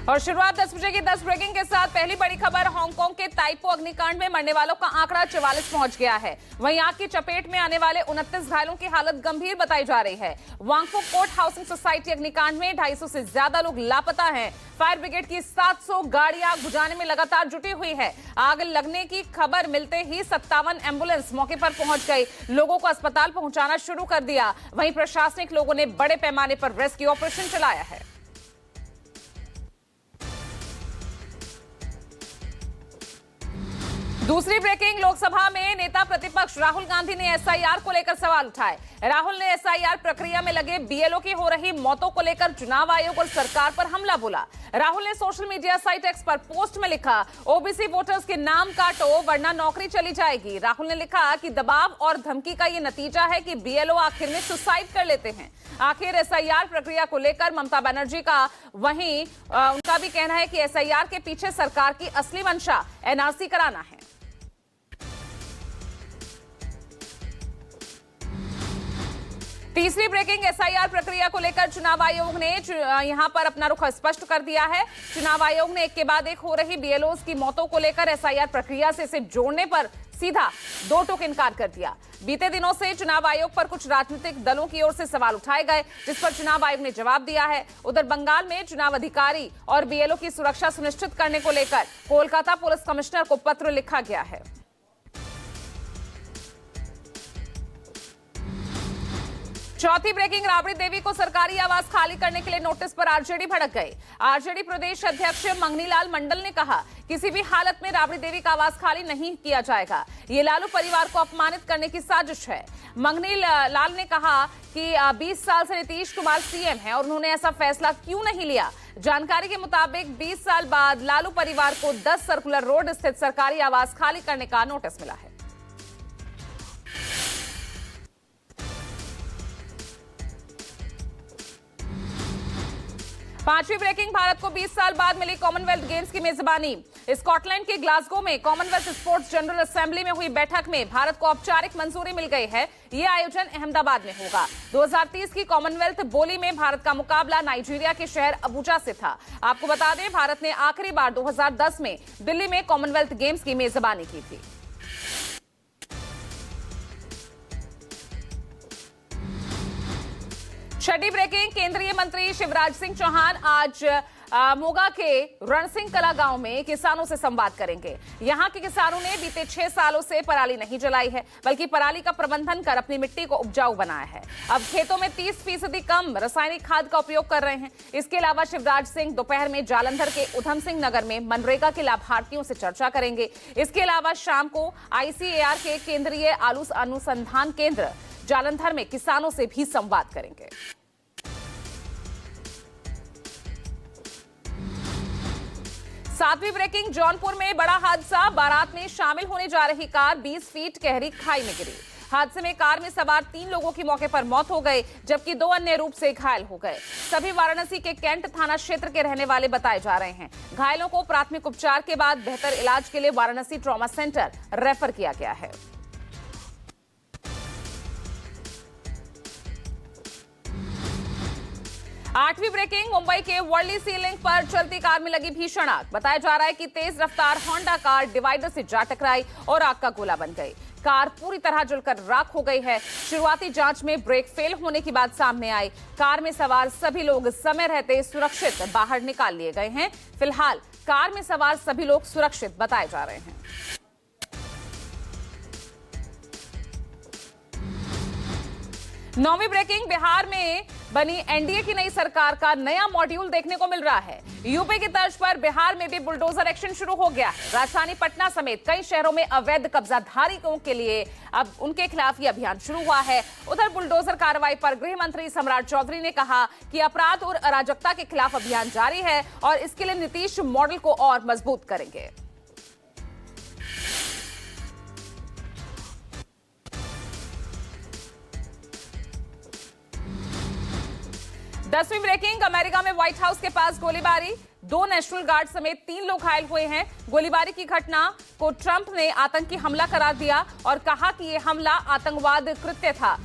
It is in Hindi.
और शुरुआत 10 बजे की 10 ब्रेकिंग के साथ पहली बड़ी खबर। हांगकांग के ताइपो अग्निकांड में मरने वालों का आंकड़ा 44 पहुंच गया है। वहीं आग की चपेट में आने वाले 29 घायलों की हालत गंभीर बताई जा रही है। वांगफो कोर्ट हाउसिंग सोसाइटी अग्निकांड में 250 से ज्यादा लोग लापता हैं। फायर ब्रिगेड की 700 गाड़ियां आग बुझाने में लगातार जुटी हुई है। आग लगने की खबर मिलते ही 57 एम्बुलेंस मौके पर पहुंच गई, लोगों को अस्पताल पहुंचाना शुरू कर दिया। वहीं प्रशासनिक लोगों ने बड़े पैमाने पर रेस्क्यू ऑपरेशन चलाया है। दूसरी ब्रेकिंग, लोकसभा में नेता प्रतिपक्ष राहुल गांधी ने एसआईआर को लेकर सवाल उठाए। राहुल ने एसआईआर प्रक्रिया में लगे बीएलओ की हो रही मौतों को लेकर चुनाव आयोग और सरकार पर हमला बोला। राहुल ने सोशल मीडिया साइट एक्स पर पोस्ट में लिखा, ओबीसी वोटर्स के नाम काटो वरना नौकरी चली जाएगी। राहुल ने लिखा कि दबाव और धमकी का ये नतीजा है कि बीएलओ आखिर में सुसाइड कर लेते हैं। आखिर एसआईआर प्रक्रिया को लेकर ममता बनर्जी का वहीं उनका भी कहना है कि एसआईआर के पीछे सरकार की असली मंशा एनआरसी कराना है। तीसरी ब्रेकिंग, एसआईआर प्रक्रिया को लेकर चुनाव आयोग ने यहां पर अपना रुख स्पष्ट कर दिया है। चुनाव आयोग ने एक के बाद एक हो रही बीएलओज की मौतों को लेकर एसआईआर प्रक्रिया से इसे जोड़ने पर सीधा दो टूक इनकार कर दिया। बीते दिनों से चुनाव आयोग पर कुछ राजनीतिक दलों की ओर से सवाल उठाए गए, जिस पर चुनाव आयोग ने जवाब दिया है। उधर बंगाल में चुनाव अधिकारी और बीएलओ की सुरक्षा सुनिश्चित करने को लेकर कोलकाता पुलिस कमिश्नर को पत्र लिखा गया है। चौथी ब्रेकिंग, राबड़ी देवी को सरकारी आवास खाली करने के लिए नोटिस पर आरजेडी भड़क गई। आरजेडी प्रदेश अध्यक्ष मंगनी लाल मंडल ने कहा, किसी भी हालत में राबड़ी देवी का आवास खाली नहीं किया जाएगा। ये लालू परिवार को अपमानित करने की साजिश है। मंगनी लाल ने कहा कि 20 साल से नीतीश कुमार सीएम हैं और उन्होंने ऐसा फैसला क्यों नहीं लिया। जानकारी के मुताबिक 20 साल बाद लालू परिवार को 10 सर्कुलर रोड स्थित सरकारी आवास खाली करने का नोटिस मिला है। पांचवी ब्रेकिंग, भारत को 20 साल बाद मिली कॉमनवेल्थ गेम्स की मेजबानी। स्कॉटलैंड के ग्लासगो में कॉमनवेल्थ स्पोर्ट्स जनरल असेंबली में हुई बैठक में भारत को औपचारिक मंजूरी मिल गई है। यह आयोजन अहमदाबाद में होगा। 2030 की कॉमनवेल्थ बोली में भारत का मुकाबला नाइजीरिया के शहर अबुजा से था। आपको बता दें, भारत ने आखिरी बार 2010 में दिल्ली में कॉमनवेल्थ गेम्स की मेजबानी की थी। छठी ब्रेकिंग, केंद्रीय मंत्री शिवराज सिंह चौहान आज मोगा के रणसिंह कला गांव में किसानों से संवाद करेंगे। यहां के किसानों ने बीते 6 सालों से पराली नहीं जलाई है, बल्कि पराली का प्रबंधन कर अपनी मिट्टी को उपजाऊ बनाया है। अब खेतों में 30% कम रासायनिक खाद का उपयोग कर रहे हैं। इसके अलावा शिवराज सिंह दोपहर में जालंधर के उधम सिंह नगर में मनरेगा के लाभार्थियों से चर्चा करेंगे। इसके अलावा शाम को आईसीएआर के केंद्रीय आलू अनुसंधान केंद्र जालंधर में किसानों से भी संवाद करेंगे। सातवीं ब्रेकिंग, जौनपुर में बड़ा हादसा। बारात में शामिल होने जा रही कार 20 फीट गहरी खाई में गिरी। हादसे में कार में सवार 3 लोगों की मौके पर मौत हो गई, जबकि 2 अन्य रूप से घायल हो गए। सभी वाराणसी के कैंट थाना क्षेत्र के रहने वाले बताए जा रहे हैं। घायलों को प्राथमिक उपचार के बाद बेहतर इलाज के लिए वाराणसी ट्रॉमा सेंटर रेफर किया गया है। आठवीं ब्रेकिंग, मुंबई के वर्ली सी लिंक पर चलती कार में लगी भीषण आग। बताया जा रहा है कि तेज रफ्तार होंडा कार डिवाइडर से जा टकराई और आग का गोला बन गई। कार पूरी तरह जलकर राख हो गई है। शुरुआती जांच में ब्रेक फेल होने की बात सामने आई। कार में सवार सभी लोग समय रहते सुरक्षित बाहर निकाल लिए गए हैं। फिलहाल कार में सवार सभी लोग सुरक्षित बताए जा रहे हैं। 9वीं ब्रेकिंग, बिहार में बनी एनडीए की नई सरकार का नया मॉड्यूल देखने को मिल रहा है। यूपी की तर्ज पर बिहार में भी बुलडोजर एक्शन शुरू हो गया है। राजधानी पटना समेत कई शहरों में अवैध कब्जाधारियों के लिए अब उनके खिलाफ ये अभियान शुरू हुआ है। उधर बुलडोजर कार्रवाई पर गृह मंत्री सम्राट चौधरी ने कहा कि अपराध और अराजकता के खिलाफ अभियान जारी है और इसके लिए नीतीश मॉडल को और मजबूत करेंगे। 10वीं ब्रेकिंग, अमेरिका में व्हाइट हाउस के पास गोलीबारी। 2 नेशनल गार्ड समेत 3 लोग घायल हुए हैं। गोलीबारी की घटना को ट्रंप ने आतंकी हमला करार दिया और कहा कि यह हमला आतंकवाद कृत्य था।